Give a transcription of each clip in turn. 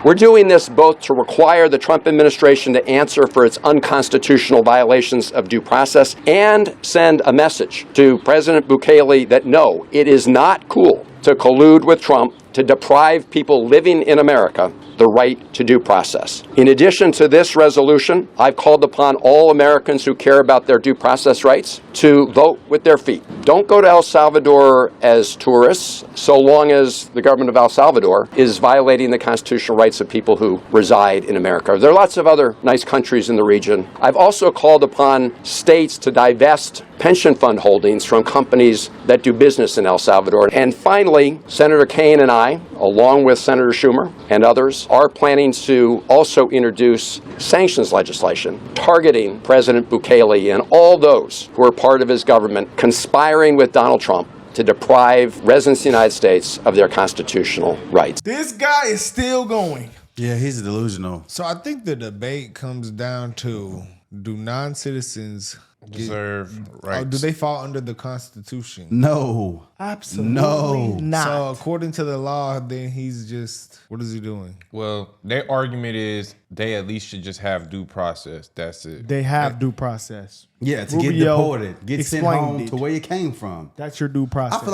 We're doing this both to require the Trump administration to answer for its unconstitutional violations of due process and send a message to President Bukele that no, it is not cool to collude with Trump to deprive people living in America the right to due process. In addition to this resolution, I've called upon all Americans who care about their due process rights to vote with their feet. Don't go to El Salvador as tourists so long as the government of El Salvador is violating the constitutional rights of people who reside in America. There are lots of other nice countries in the region. I've also called upon states to divest pension fund holdings from companies that do business in El Salvador. And finally, Senator Kaine and I, along with Senator Schumer and others, are planning to also introduce sanctions legislation targeting President Bukele and all those who are part of his government conspiring with Donald Trump to deprive residents of the United States of their constitutional rights. This guy is still going. Yeah, he's delusional. So I think the debate comes down to, do non-citizens deserve rights? Do they fall under the Constitution? No. Absolutely not. So according to the law, then he's just, what is he doing? Well, their argument is they at least should just have due process. That's it. They have due process. Yeah, to Rubio get deported, get sent explained home it. to where you came from. That's your due process. I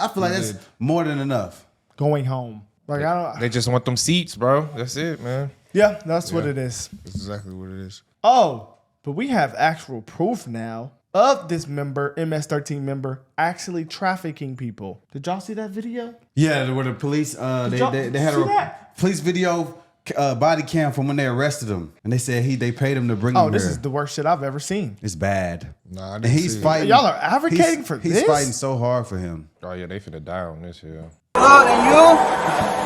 feel like that's more than enough. Going home. Like I don't. They just want them seats, bro. That's it, man. Yeah, that's what it is. That's exactly what it is. Oh, but we have actual proof now of this member, MS-13 member, actually trafficking people. Did y'all see that video? Yeah, where the police they had see a that? police video body cam from when they arrested him, and they said they paid him to bring him Oh, this here. is the worst shit I've ever seen. It's bad. Nah, I And didn't he's see it. fighting. Y'all are advocating for he's this? He's fighting so hard for him. Oh yeah, they finna die on this hill. Good, and you?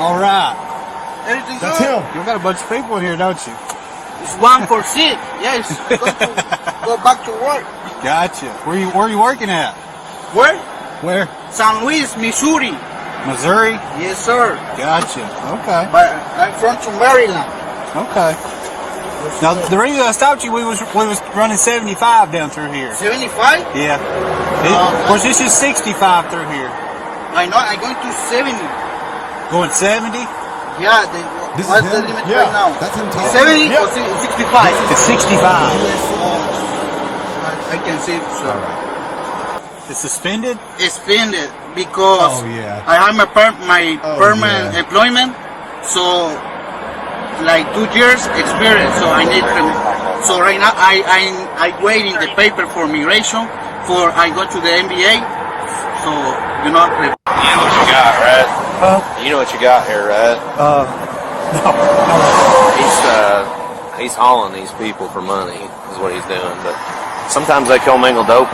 All right. Everything That's good? him. You got a bunch of people in here, don't you? It's 1 for 6. Yes. Go back to work. Gotcha. Where are you working at? Where? Where? San Luis, Missouri. Missouri? Yes, sir. Gotcha. Okay. But I'm from Maryland. Okay. Now the reason I stopped you, we was running 75 down through here. 75? Yeah. Of course, this is 65 through here. I know. I'm going to 70. Going 70? Yeah. What's the limit right now? That's him talking. 70 or 65? It's 65. I can see it, sir. It's suspended? It's suspended because Oh, yeah. I have my permanent yeah. employment, so like 2 years experience. So I need. So right now I waiting the paper for migration. For I go to the MBA. So you know. You know what you got, right? You know what you got here, right? No. He's hauling these people for money, is what he's doing. But sometimes they commingle dope.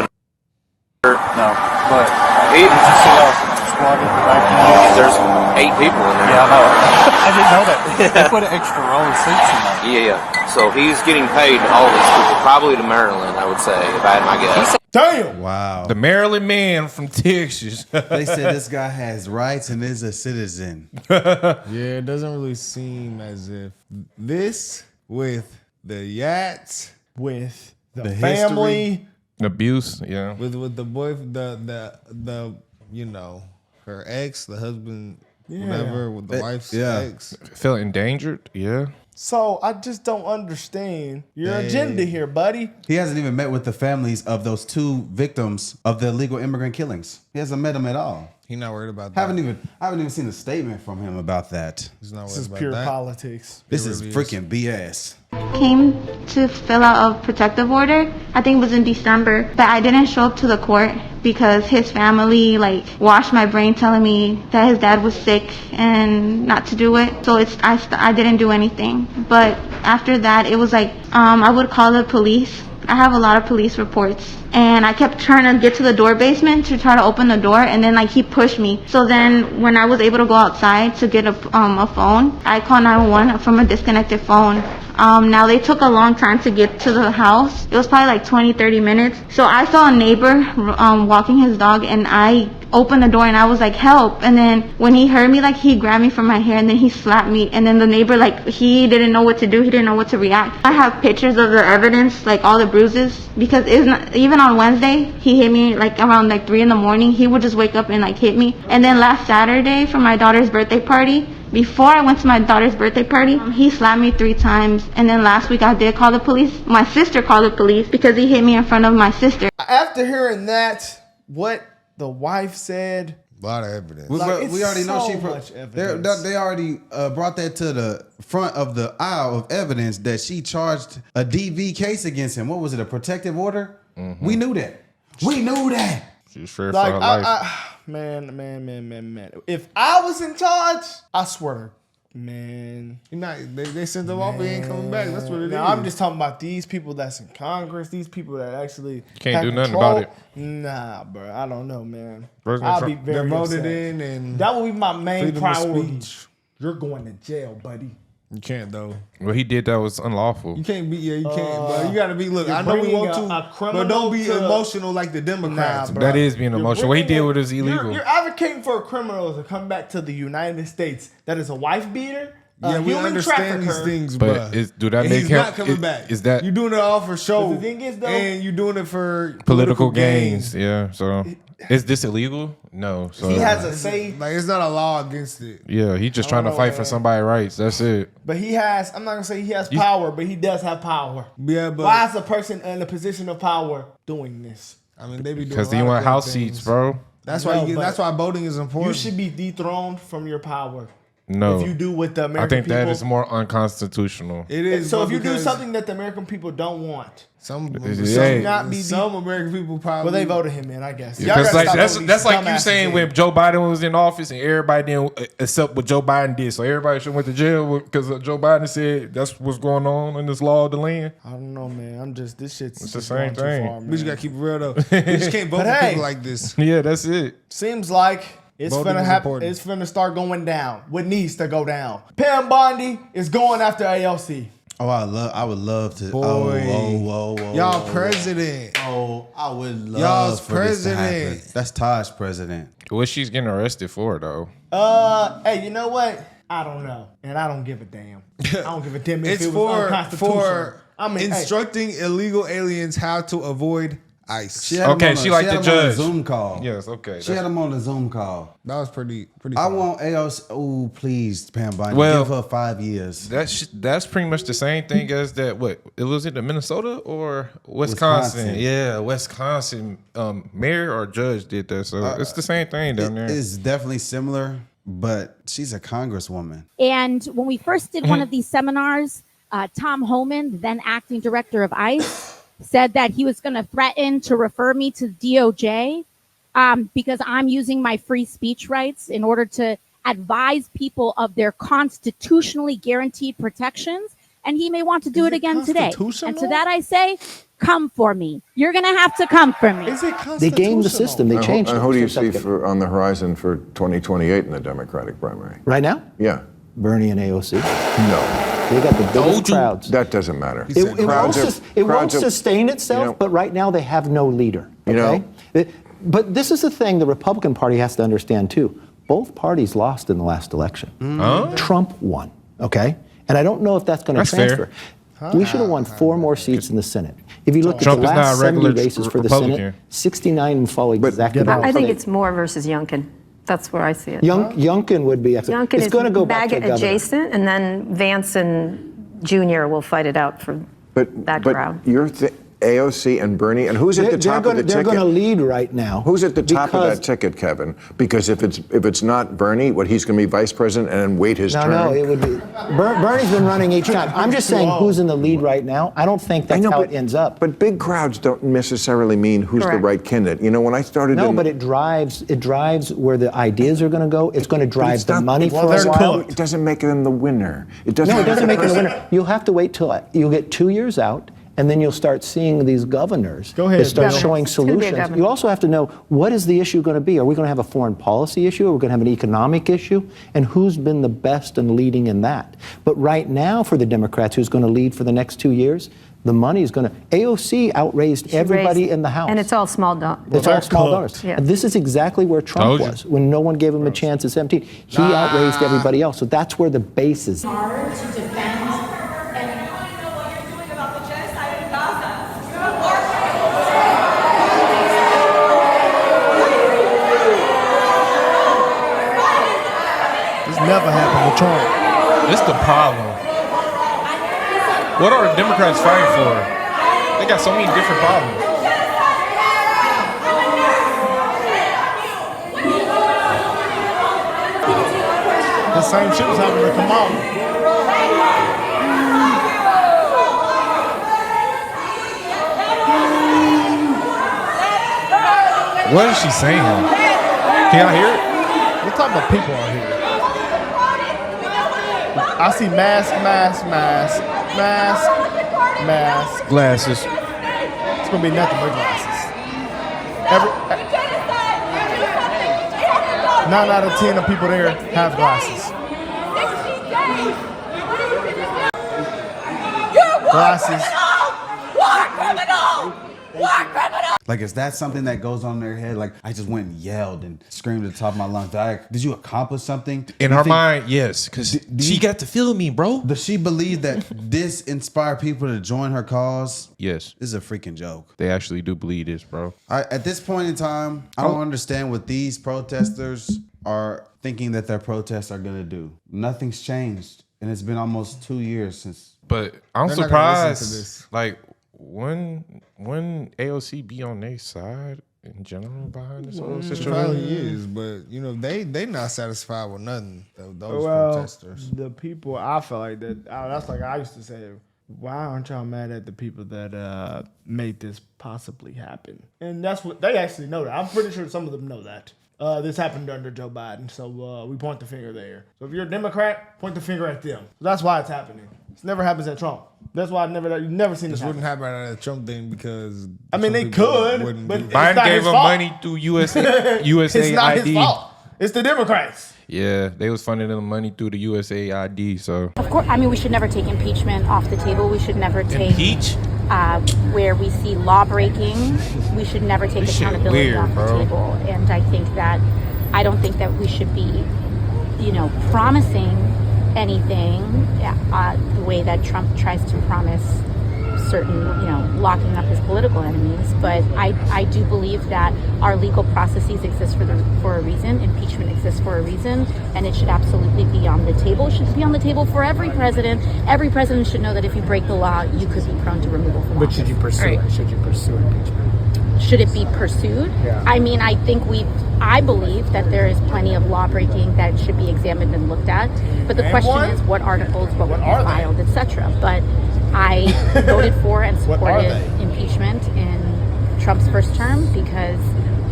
No. But He, did you see how squatted right now? there's 8 people in there. Yeah, I know. I didn't know that. They put an extra row of seats in there. Yeah. So he's getting paid to haul these people, probably to Maryland, I would say, if I had my guess. Damn. Wow. The Maryland man from Texas. They said this guy has rights and is a citizen. Yeah, it doesn't really seem as if this with the Yats, With the The family. Abuse, yeah. with the boy, the you know, her ex, the husband, whatever, with the wife's ex. Felt endangered, yeah. So I just don't understand your agenda here, buddy. He hasn't even met with the families of those 2 victims of the illegal immigrant killings. He hasn't met them at all. He's not worried about that. I haven't even seen a statement from him about that. He's not This worried is about pure that. politics. This is freaking BS. Came to fill out a protective order. I think it was in December, but I didn't show up to the court because his family washed my brain telling me that his dad was sick and not to do it. So I didn't do anything. But after that, it was I would call the police. I have a lot of police reports, and I kept trying to get to the door basement to try to open the door, and then he pushed me. So then when I was able to go outside to get a phone, I called 911 from a disconnected phone. Now they took a long time to get to the house. It was probably 20-30 minutes. So I saw a neighbor walking his dog, and I opened the door and I was like, help. And then when he heard me, like, he grabbed me from my hair and then he slapped me. And then the neighbor, like, he didn't know what to do. He didn't know what to react. I have pictures of the evidence, like all the bruises, because even on Wednesday, he hit me like around like 3 a.m. He would just wake up and like hit me. And then last Saturday for my daughter's birthday party, before I went to my daughter's birthday party, he slapped me 3 times. And then last week I did call the police. My sister called the police because he hit me in front of my sister. After hearing that, what the wife said, a lot of evidence. Like, we already know so much she. evidence. They already brought that to the front of the aisle of evidence that she charged a DV case against him. What was it? A protective order? Mm-hmm. We knew that. We knew that. She's fair like, for her life. Man. If I was in charge, I swear, man. They sent them off. He ain't coming back. That's what it is. Now, I'm just talking about these people that's in Congress, these people that actually Can't have do nothing control. about it. Nah, bro. I don't know, man. President I'll Trump- be very They're voted upset. in, and That would be my main freedom of priority. speech. You're going to jail, buddy. You can't though. What he did that was unlawful. You can't be. Yeah, you can't. But you got to be. Look, you're I know we bringing want a to, criminal but don't be to- emotional like the Democrats. Nah, bro. That is being You're emotional. What he bringing did a- with is illegal. You're advocating for a criminal to come back to the United States that is a wife beater, Yeah, a we human understand these trafficker. things, But do that And make he's him? not coming back? Is that you doing it all for show? But the thing is, though, and you doing it for political gains? Yeah. So is this illegal? No. So He has a say, Like it's not a law against it. yeah, he's just trying to know, fight for man. somebody's rights. That's it. but he has. I'm not gonna say he has power, but he does have power. Yeah, but Why is a person in a position of power doing this? I mean they be doing Because a you lot want of good house things. seats, bro. That's No, why. but That's why voting is important. You should be dethroned from your power No. if you do what the American I think people. that is more unconstitutional. It is. So but if you do because something that the American people don't want, some Yeah. not be some American people probably. well, they voted him in, I guess. Y'all Because gotta like stop that's voting that's these like you dumbasses saying in. when Joe Biden was in office and everybody didn't accept what Joe Biden did, so everybody should went to jail because Joe Biden said that's what's going on in this law of the land. I don't know, man. I'm just this shit's It's the just same going too thing. far, man. We just gotta keep it real though. We just can't vote But for hey. people like this. Yeah, that's it. Seems like it's Voting finna is happen. important. It's finna start going down. What needs to go down? Pam Bondi is going after AOC. Oh, I would love to. Boy. Whoa. Y'all president. Oh, I would love Y'all's for this to happen. president. That's Taj's president. What she's getting arrested for though? Hey, you know what? I don't know, and I don't give a damn. I don't give a damn if It's it was unconstitutional. for I mean, hey, instructing illegal aliens how to avoid ICE. She had him Okay, on she like the had him on a judge. Zoom call. Yes, okay. She had him on a Zoom call. That was pretty. I fun. want AOC. Oh, please, Pam Bondi, Well- give her 5 years. That's pretty much the same thing as that. What it was it the Minnesota or Wisconsin? Wisconsin. Yeah, Wisconsin mayor or judge did that. So it's the same thing down there. It's definitely similar, but she's a congresswoman. And when we first did one of these seminars, Tom Holman, the then acting director of ICE, said that he was going to threaten to refer me to DOJ because I'm using my free speech rights in order to advise people of their constitutionally guaranteed protections. And he may want to do it again today. And to that I say, come for me. You're going to have to come for me. is it constitutional? They gamed the system. They changed it. And who do you So see that's good. on the horizon for 2028 in the Democratic primary? Right now? Yeah. Bernie and AOC. No. They got the biggest crowds. That doesn't matter. It won't sustain itself, but right now they have no leader. Okay? But this is the thing the Republican Party has to understand too. Both parties lost in the last election. Trump won. Okay? And I don't know if that's going to transfer. We should have won 4 more seats in the Senate. If you look Trump at the is not last a 70 regular races for the Republican. Senate, 69 and fall exactly. I think it's Moore versus Youngkin. That's where I see it. Youngkin would be excellent. Youngkin It's is going to go back to MAGA governor. adjacent, and then Vance and Jr. will fight it out for that crowd. You're AOC and Bernie, and who's at the top of the They're ticket? going to lead right now. Who's at the top of because- that ticket, Kevin? Because if it's not Bernie, he's going to be vice president and then wait his turn. No, it would be. Bernie's been running each time. I'm just saying who's in the lead right now. I don't think that's how it ends up. But big crowds don't necessarily mean who's the right candidate. You know, when I started No, but it drives where the ideas are going to go. It's going to drive the money for a while. It doesn't make them the winner. It doesn't. No, it doesn't make it a winner. You'll have to wait till you'll get 2 years out. And then you'll start seeing these governors Go ahead, that start Bill. showing It's gonna be a solutions. governor. You also have to know, what is the issue going to be? Are we going to have a foreign policy issue? Are we going to have an economic issue? And who's been the best in leading in that? But right now for the Democrats, who's going to lead for the next 2 years, the money is going to... AOC outraised everybody in the House. And it's all small dollars. It's all small dollars. Yeah. And this is exactly where Trump Told you. was when no one gave him a chance at 17. He outraised everybody else. So that's where the base is. Hard to defend. This never happened with Trump. It's the problem. What are the Democrats fighting for? They got so many different problems. The same shit was happening to Kamala. What is she saying? Can y'all hear it? What type of people are here? I see mask. Glasses. It's gonna be nothing but glasses. 9 out of 10 of people there have glasses. Glasses. Like, is that something that goes on in their head? Like, I just went and yelled and screamed at the top of my lungs. Did you accomplish something? In her mind, yes, because she got to feel me, bro. Does she believe that this inspired people to join her cause? Yes. This is a freaking joke. They actually do believe this, bro. At this point in time, I don't understand what these protesters are thinking that their protests are going to do. Nothing's changed. And it's been almost 2 years since. But I'm They're not gonna listen to surprised, this. like, when AOC be on their side in general behind this whole It situation. probably is, but you know they not satisfied with nothing. Those protesters. The people, I feel like that. That's like I used to say. Why aren't y'all mad at the people that made this possibly happen? And that's what they actually know that. I'm pretty sure some of them know that. This happened under Joe Biden, so we point the finger there. So if you're a Democrat, point the finger at them. So that's why it's happening. It never happens at Trump. That's why you've never seen this happen. Wouldn't happen at a Trump thing because I mean, they could, but it's Biden not gave his him fault. money through USA It's not his ID. fault. It's the Democrats. Yeah, they was funding them money through the USA ID. So Of course, I mean, we should never take impeachment off the table. We should never take impeach. where we see law breaking. We should never take This shit accountability weird, off the bro. table. And I don't think that we should be, promising anything the way that Trump tries to promise certain, locking up his political enemies. But I do believe that our legal processes exist for a reason. Impeachment exists for a reason, and it should absolutely be on the table. It should be on the table for every president. Every president should know that if you break the law, you could be prone to removal from office. But should you pursue it? Should you pursue impeachment? Should it be pursued? Yeah. I mean, I believe that there is plenty of law breaking that should be examined and looked at. But the Name question one? is what articles, what would be are they? filed, etc. But I voted for and What are supported they? impeachment in Trump's first term because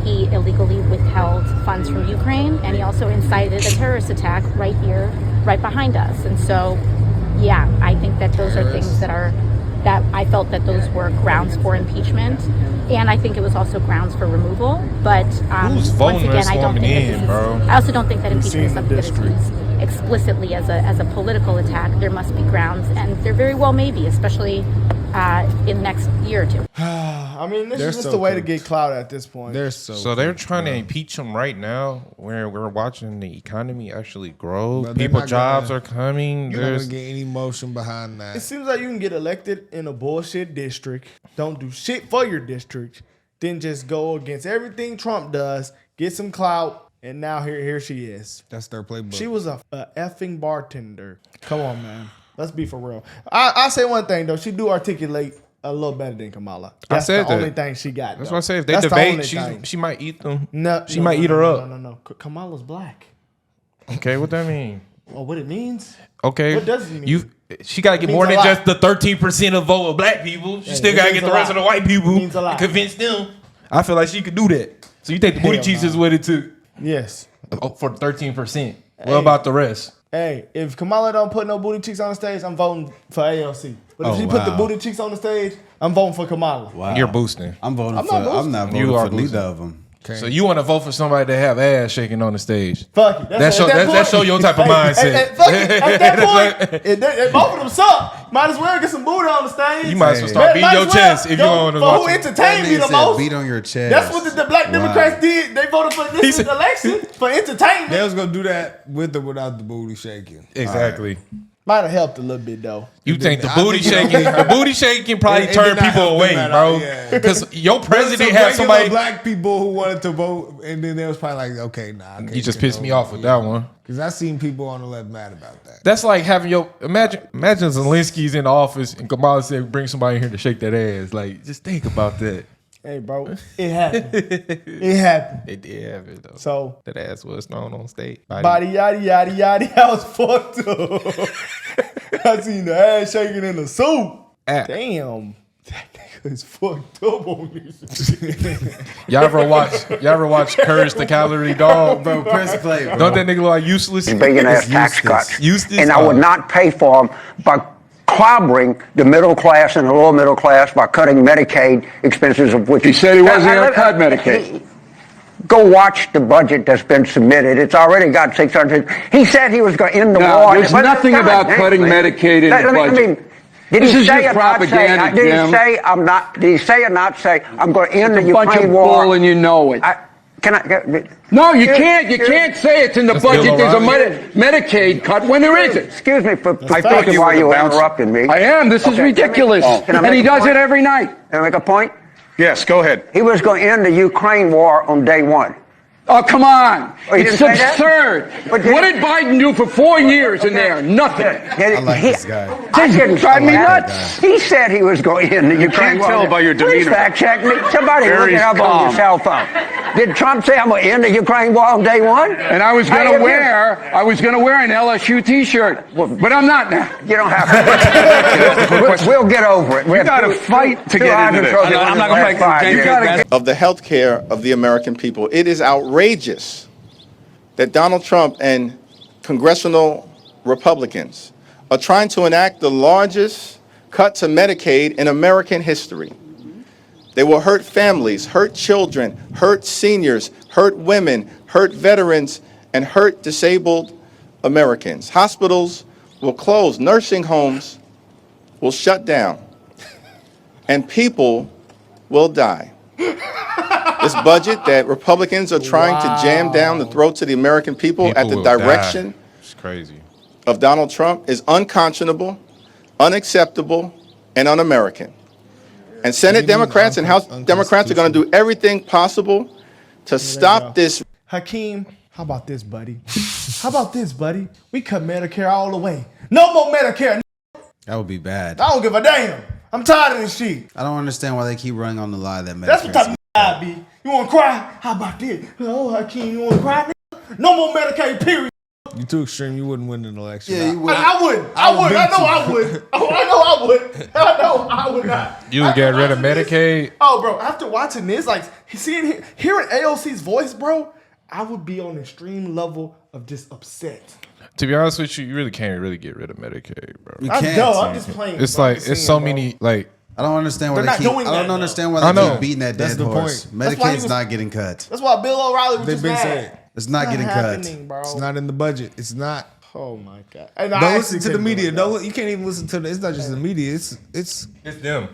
he illegally withheld funds from Ukraine and he also incited a terrorist attack right here, right behind us. And so, yeah, I think that those are things that I felt that those were grounds for impeachment, and I think it was also grounds for removal. But Who's once voting again, this I don't woman think that in, this is, bro? I also don't think that impeachment seen is the something that is district. used explicitly as a political attack. There must be grounds, and there very well may be, especially in the next year or two. I mean, this They're is just so a way to cooked. get clout at this point. They're So they're trying to impeach him right now, where we're watching the economy actually grow. But they're People not jobs gonna- are coming. You're not There's gonna get any motion behind that. It seems like you can get elected in a bullshit district, don't do shit for your district, then just go against everything Trump does, get some clout, and now here she is. That's their playbook. She was a effing bartender. Come on, man. Let's be for real. I say one thing though, she do articulate a little better than Kamala. That's said the that. only thing she got. That's though. why I say if they That's the only debate, thing. she might eat them. No, she might eat her up. No. Kamala's black. Okay, what that mean? Oh, what it means? Okay, What does it mean? She got to get means more a than lot. just the 13% of vote of black people. She Hey, still it got to means get the a rest lot. of the white people It means a lot. and convince them. I feel like she could do that. So you think the booty Hell cheeks no. is what it took Yes. for 13%? What about the rest? Hey, if Kamala don't put no booty cheeks on the stage, I'm voting for AOC. But if Oh, she put the wow. booty cheeks on the stage, I'm voting for Kamala. Wow. You're boosting. I'm voting I'm for. not boosting. I'm not You voting are for neither boosting. of them. So you want to vote for somebody that have ass shaking on the stage? Fuck it. That show your type of mindset. Fuck it. At that point, if both of them suck, might as well get some booty on the stage. You might as well start beating your chest if you want to For who entertained me the most. Beat on your chest. That's what the black Democrats did. They voted for this election for entertainment. They was gonna do that with or without the booty shaking. Exactly. Might have helped a little bit though. You think the booty shaking probably turn people away, bro? Because your president had somebody. Black people who wanted to vote, and then they was probably like, okay, nah. You just pissed me off with that one. Because I seen people on the left mad about that. That's like having imagine Zelensky's in the office and Kamala said, bring somebody in here to shake that ass. Like, just think about that. Hey, bro, it happened. It happened. It did happen though. So that ass was thrown on stage. Body yaddy yaddy yaddy. I was fucked up. I seen the ass shaking in the soup. Damn, that nigga is fucked up on this. Y'all ever watch Courage the Cowardly Dog? Bro, press play, bro. Don't that nigga look like Useless? Billion ass tax cuts. Useless. And I would not pay for them by clobbering the middle class and the lower middle class by cutting Medicaid expenses, of which he said he wasn't going to cut Medicaid. Go watch the budget that's been submitted. It's already got 600. He said he was going to end the war. There's nothing about cutting Medicaid in the budget. Did This he is say just or not say? propaganda, Did Jim. he say I'm not? Did he say or not say I'm going to end the It's a bunch Ukraine of war? bull and you know it. Can I? No, you can't. You can't say it's in the budget. There's a Medicaid cut when there isn't. Excuse me for I thought you why were you the bouncer. interrupted me. I am. This is ridiculous. Can I And make he a does point? it every night. Can I make a point? Yes, go ahead. He was going to end the Ukraine war on day one. Oh, come on. Oh, you It's didn't say that? absurd. But What did Biden do for 4 years in there? Nothing. I like this guy. This didn't drive me I like nuts. He said he was going to end the Ukraine war. tell by your Please demeanor. fact check me. Somebody look Very it up on calm. your cell phone. Did Trump say I'm going to end the Ukraine war on day one? And I was going to wear an LSU T-shirt, but I'm not now. You don't have to. We'll get over it. You got to fight to get into this. I'm not going to make You got to of the health care of the American people. It is outrageous that Donald Trump and congressional Republicans are trying to enact the largest cut to Medicaid in American history. They will hurt families, hurt children, hurt seniors, hurt women, hurt veterans, and hurt disabled Americans. Hospitals will close, nursing homes will shut down, and people will die. This budget that Republicans are trying to jam down the throats of the American people at the will direction die. It's crazy. of Donald Trump is unconscionable, unacceptable, and un-American. And Senate Democrats and House Democrats are going to do everything possible to stop this. Hakeem, how about this, buddy? How about this, buddy? We cut Medicare all the way. No more Medicare. That would be bad. I don't give a damn. I'm tired of this shit. I don't understand why they keep running on the lie that Medicare. That's what type of I be. You want to cry? How about this? Oh, Hakeem, you want to cry? Nigga? No more Medicaid, period. You too extreme. You wouldn't win an election. Yeah, you would. I wouldn't. I would. I know I would. Oh, I know I would. I know I would not. You would get rid of Medicaid? Oh, bro, after watching this, like hearing AOC's voice, bro, I would be on an extreme level of just upset. To be honest with you, you really can't really get rid of Medicaid, bro. You I'm can't. dumb. I'm just playing. It's bro. like I'm just it's so saying, many bro. like. I don't understand why They're they not keep. doing I don't that, understand though. why I they know. keep beating that That's dead the horse. point. That's why he Medicaid's was- not getting cut. That's why Bill O'Reilly was They've just been mad. saying It's not getting cut. happening, bro. it's not in the budget. It's not. Oh my god! And Don't listen to the media. Don't. You can't even listen to the. It's not just the media. It's them.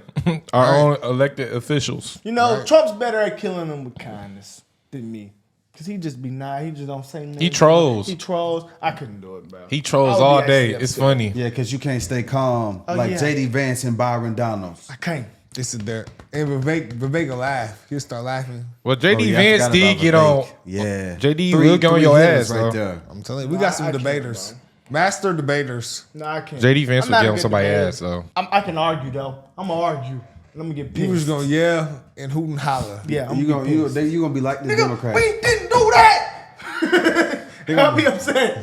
Our own elected officials. You know, Trump's better at killing them with kindness than me. Cause he just be nice. He just don't say nothing. He trolls. He trolls. I couldn't do it, bro. He trolls I would be all actually day. It's upset. funny. Yeah, because you can't stay calm Oh, like yeah. J.D. Vance and Byron Donalds. I can't. It's there. And Vivek will laugh. He'll start laughing. Well, JD Oh, yeah, I Vance forgot did about get Vivek. on. Yeah. JD Three- will get on three your hitters ass, right though. there. I'm telling you, we got some I can't, debaters, bro. master debaters. No, I can't. JD Vance I'm will not get a on good somebody's debater. ass, though. I can argue though. I'm gonna argue. Let me get pissed. You was gonna yell and hoot and holler. Yeah, I'm You gonna gonna get you gonna be like the Nigga, Democrats. we didn't do that. I'll be upset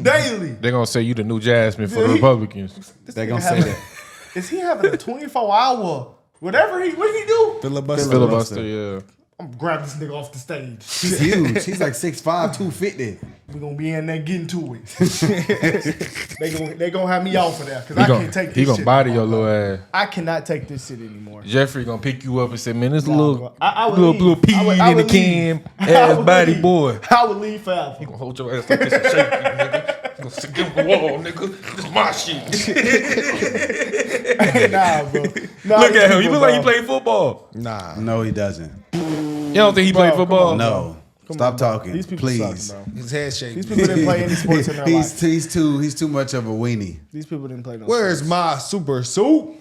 daily. They're gonna say you the new Jasmine for the Republicans. They're gonna say that. Is he having a 24-hour whatever what did he do? Filibuster. Filibuster, yeah. I'm gonna grab this nigga off the stage. He's huge. He's like 6'5", 250. We're gonna be in there getting to it. they gonna have me out for that because I can't take this He gonna shit body anymore, your little bro. ass. I cannot take this shit anymore. Jeffrey gonna pick you up and say, "Man, this Nah, little bro. I would little leave. pea I would in the leave. can I ass would body leave. boy." I would leave forever. He gonna hold your ass like this and shake you, nigga. He gonna sit against the wall, nigga. This is my shit. Nah, bro. Look at him. He look like he played football. Nah. No, he doesn't. You don't think he played football? No. Stop talking, These people please. suck, bro. His head shaking. These people didn't play any sports in their life. He's too much of a weenie. These people didn't play no Where's sports. my super suit?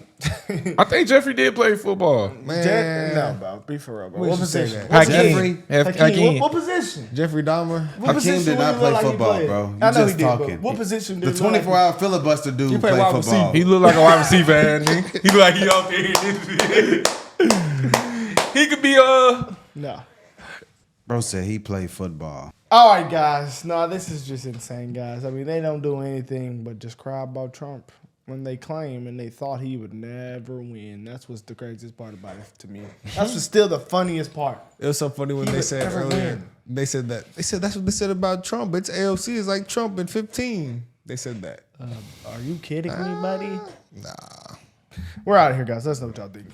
I think Jeffrey did play football. Man. No, bro. Be for real, bro. When What you say position? that? What Jeffrey? position? Hakeem, what position? Jeffrey Dahmer. What position Hakeem did not he play look like he football, played? bro. I You know just he did, but talking. what position The did he look like 24-hour filibuster dude He played played wide football. receiver. He look like a wide receiver, nigga. He look like he out there. He could be No. Bro said he played football. All right, guys. No, this is just insane, guys. I mean, they don't do anything but just cry about Trump when they claim and they thought he would never win. That's what's the craziest part about it to me. That's what's still the funniest part. It was so funny when He they would said never earlier. win. They said that's what they said about Trump. It's AOC is like Trump in 15. They said that. Are you kidding me, buddy? Nah. We're out of here, guys. Let us know what y'all think.